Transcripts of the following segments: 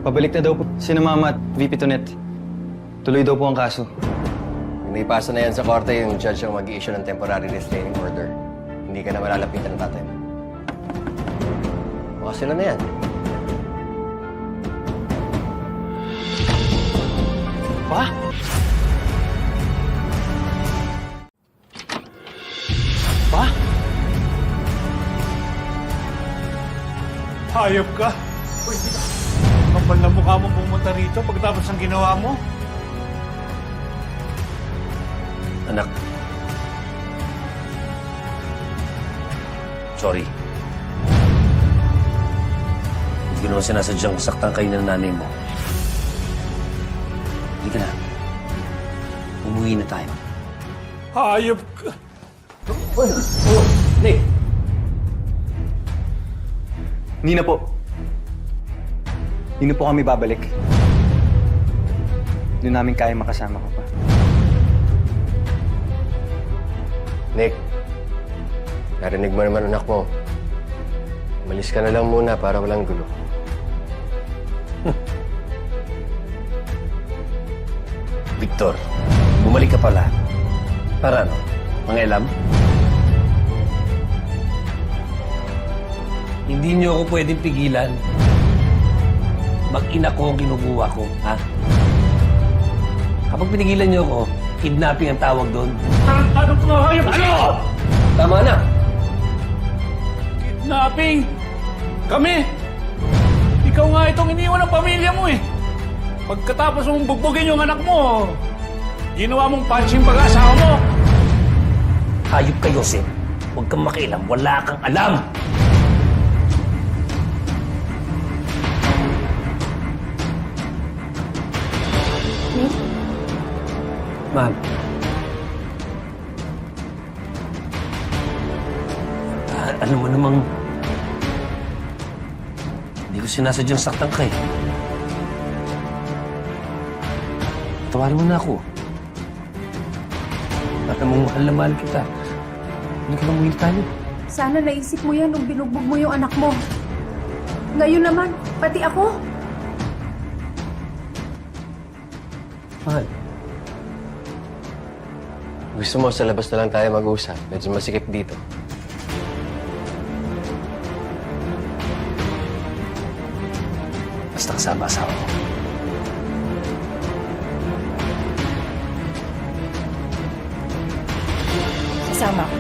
Pabalik na daw po sina Mama at VP Tonet. Tuloy daw po ang kaso. May pasa na yan sa korte, yung judge ang mag-i-issue ng temporary restraining order. Hindi ka na malalapitan ng tatay mo. Baka sila na yan. Pa? Pa? Hayop ka! Kapal na mukha mong pumunta rito pagkatapos ng ginawa mo. Anak. Sorry. Hindi ko naman sinasadyang saktan kayo ng nanay mo. Hindi ka na. Umuwi na tayo. Hayop ka! Nick! Hindi na po. Hindi na po kami babalik. Hindi namin kaya makasama ko pa. Nick, narinig mo naman anak mo. Umalis ka na lang muna para walang gulo. Victor, bumalik ka pala. Para ano? Mangialam? Hindi niyo ako pwedeng pigilan. Mag-ina ko ang kinukuha ko, ha? Kapag pinigilan niyo ako, kidnapping ang tawag doon. Ano ka hayop? Ano? Tama na! Kidnapping! Kami! Ikaw nga itong iniwan ng pamilya mo eh. Pagkatapos mong bugbugin yung anak mo, ginawa mong punching pag-asawa mo. Hayop ka, Yosef. Huwag kang makialam. Wala kang alam. Ma'am. Alam mo namang... Hindi ko sinasadyang saktan ka eh. Tawarin mo na ako. Alam mong mahal na mahal kita. Hindi ka namuhin tayo. Sana naisip mo yan nung binugbog mo yung anak mo. Ngayon naman, pati ako. Mahal. Gusto mo sa labas na lang tayo mag-usap. Medyo masikip dito. Basta kasama asawa ko. Sasama ko.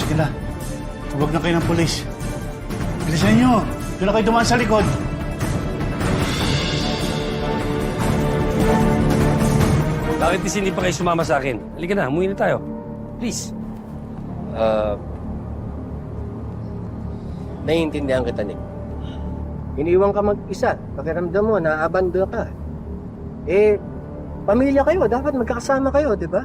Sige na. Tawag na kayo ng polis. Bilisan nyo. Doon na kayo dumaan sa likod. Bakit kasi hindi pa kayo sumama sa akin? Halika na, umuwi na tayo. Please. Naiintindihan kita, Nick. Iniwan ka mag-isa. Pakiramdam mo, naabando ka. Eh, pamilya kayo. Dapat magkakasama kayo, di ba?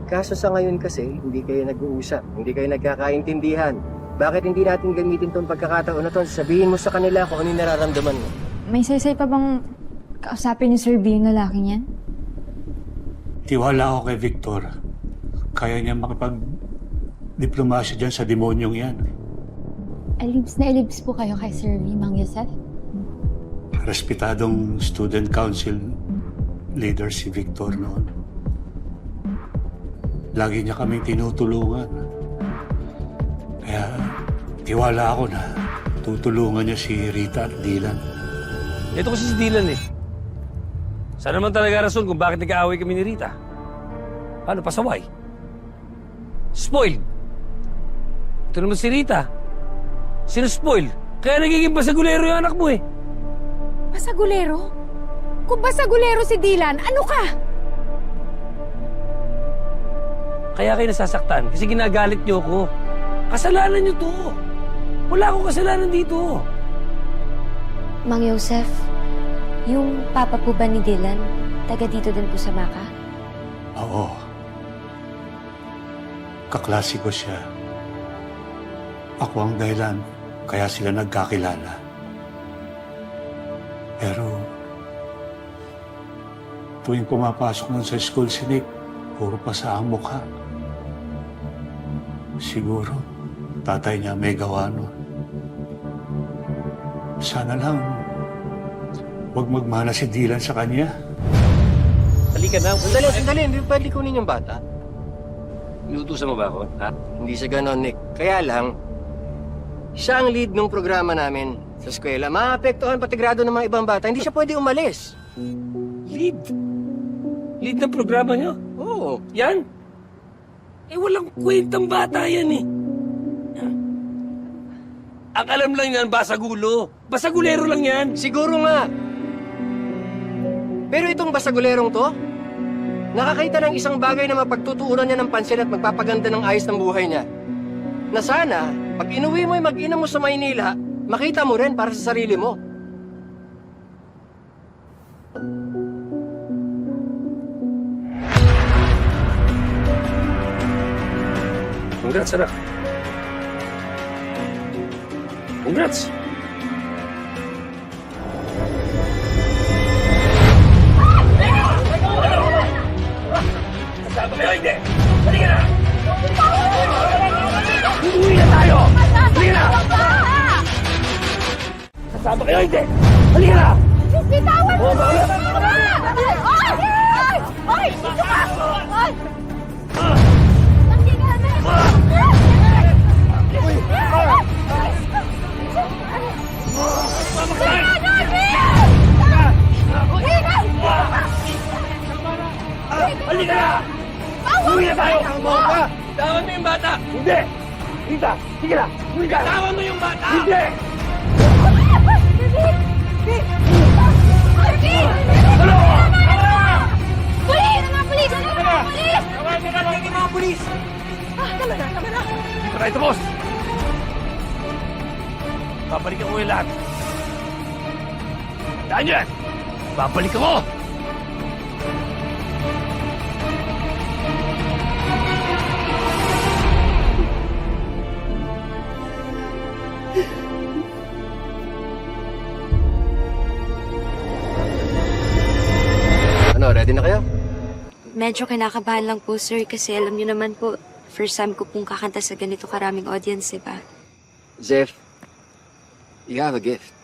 Kaso sa ngayon kasi, hindi kayo nag-uusap. Hindi kayo nagkakaintindihan. Bakit hindi natin gamitin tong pagkakataon na to? Sabihin mo sa kanila kung ano yung nararamdaman mo. May saysay pa bang kausapin ni Sir B yung lalaking yan? Tiwala ako kay Victor. Kaya niya makipag-diplomasya dyan sa demonyong yan. Alibs na alibs po kayo kay Sir B, Mang Yosef? Respetadong student council leader si Victor noon. Lagi niya kaming tinutulungan. Kaya tiwala ako na tutulungan niya si Rita at Dylan. Ito kasi si Dylan eh. Sana naman talaga rason kung bakit nag-aaway kami ni Rita. Paano, pasaway? Spoiled. Ito naman si Rita. Sino-spoil? Kaya nagiging basagulero yung anak mo eh. Basagulero? Kung basagulero si Dylan, ano ka? Kaya kayo nasasaktan kasi ginagalit niyo ako. Kasalanan niyo to. Wala akong kasalanan dito. Mang Joseph, yung papa po ba ni Dylan, taga dito din po sa Maka? Oo. Kaklase ko siya. Ako ang dahilan, kaya sila nagkakilala. Pero, tuwing pumapasok nun sa school si Nick, puro pasa ang mukha. Siguro, tatay niya may gawa nun. Sana lang, huwag magmana si Dylan sa kanya. Halika na. Sandali. Hindi pwede kunin yung bata. Inutusan mo ba ako, ha? Hindi siya ganon, Nick. Kaya lang, siya ang lead ng programa namin sa eskwela. Maapektuhan pati grado ng mga ibang bata. Hindi siya pwede umalis. Lead? Lead ng programa niyo? Oo. Yan? Eh, walang kwentang bata yan eh. Ang alam lang yan, basagulo. Basagulero lang yan. Siguro nga. Pero itong basagulerong to, nakakita ng isang bagay na mapagtutuunan niya ng pansin at magpapaganda ng ayos ng buhay niya. Na sana, pag inuwi mo yung mag-ina mo sa Maynila, makita mo rin para sa sarili mo. Congrats, anak. Congrats. Kasama kayo, hindi. Halika na! Uuwi na tayo! Halika na! Kasama kayo, hindi. Halika na! Bitawan mo! bakit? Oy! Oy! Dito ka! Oy! Halika na! Uuwi na tayo! Tawan mo yung bata! Hindi! Rita! Sige na! Uwi ka! Tawan mo yung bata! Hindi! Ano? Pulis! Pulis! Pulis! Dito tayo tapos! Babalikan ko yung lahat. Daan nyo yan! Babalikan ko! Ano, ready na kayo? Medyo kinakabahan lang po, sir, kasi alam niyo naman po, first time ko pong kakanta sa ganito karaming audience, diba? Zeph, you have a gift.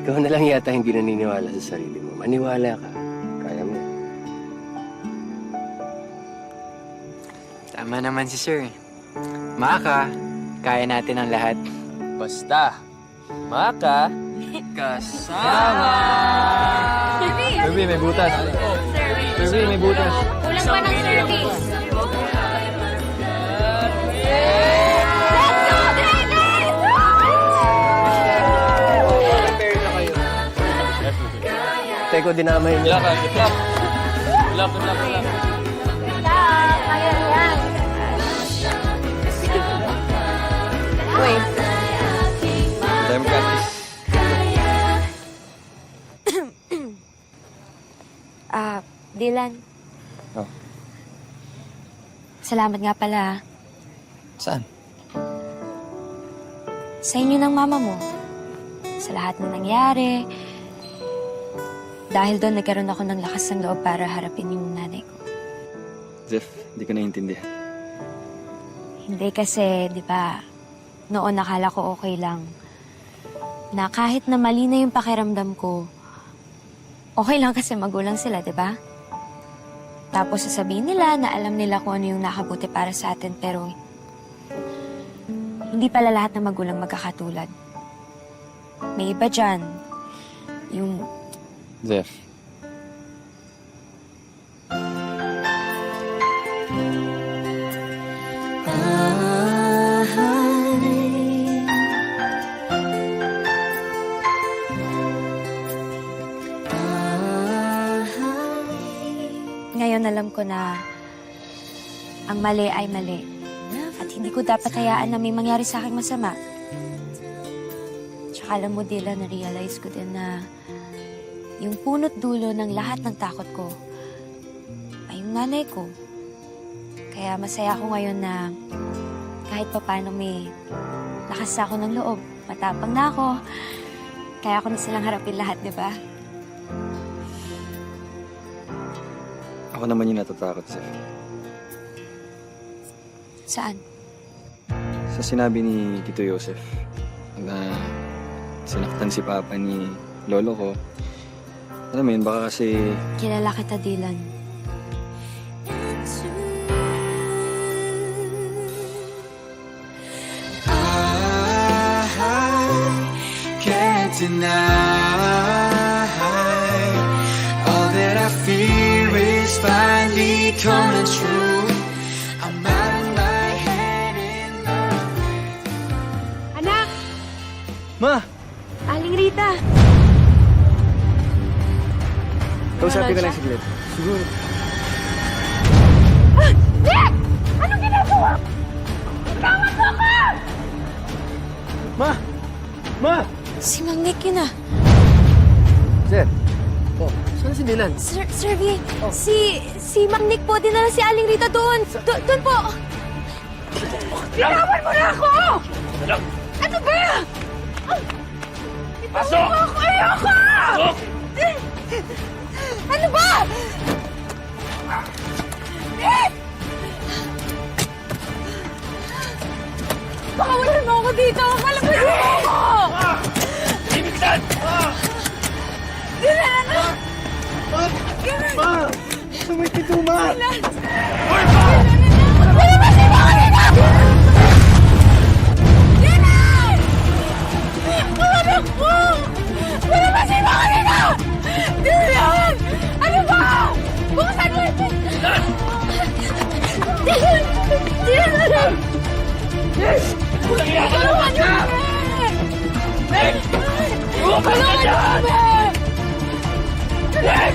Ikaw na lang yata hindi naniniwala sa sarili mo. Maniwala ka. Kaya mo. Tama naman si Sir. Maka, kaya natin ang lahat. Basta, Maka, kasama! Kirby, may butas. Kirby, may butas. Kulang pa ng service. Teko, dinamay niya. Wait. Time practice. Dylan. Oh. Salamat nga pala. Saan? Sa inyo ng mama mo. Sa lahat ng nangyari. Dahil doon, nagkaroon ako ng lakas ng loob para harapin yung nanay ko. Zeph, hindi ko naiintindihan. Hindi kasi, di ba, noon nakala ko okay lang. Na kahit na mali na yung pakiramdam ko, okay lang kasi magulang sila, di ba? Tapos sasabihin nila na alam nila kung ano yung nakabuti para sa atin, pero hindi pala lahat ng magulang magkakatulad. May iba dyan. Yung Zeph. Ngayon alam ko na ang mali ay mali. At hindi ko dapat hayaan na may mangyari sa aking masama. Tsaka alam mo, Dylan, na-realize ko din na yung punot dulo ng lahat ng takot ko ay yung nanay ko. Kaya masaya ako ngayon na kahit pa paano may lakas ako ng loob. Matapang na ako. Kaya ako na silang harapin lahat, di ba? Ako naman yung natatakot, Sef. Saan? Sa sinabi ni Tito Joseph na sinaktan si Papa ni Lolo ko. Alam mo yun, baka kasi Kilala kita, Dylan. Can't deny all that I fear is finally coming true. I'm out of my head in love. Anak! Ma! Aling Rita! Kausapin ka siya? lang saglit. Siguro. Nick! Anong ginagawa? Tama mo ako! Ma! Ma! Si Mang Nick yun ah. Sir. Oh, saan si Dylan? Sir V, si Mang Nick po, dinala si Aling Rita doon. Doon po. Bitawan mo na ako! Ano ba? Pasok! Ayoko! Pasok! Ano ba? Nick! Pakawalan mo ako dito! Kalabasin mo ako! Ibigtan! Dylan, ano? Ma! Sumiti to, ma! Kalabasin mo ako dito! Dylan! Kawalan mo! Kalabasin mo ako dito! Dylan! Ano ba? Buksan mo ito! Dylan! Dylan! Walang iya ka naman ka! Nick! Tulungan niyo kami! Nick!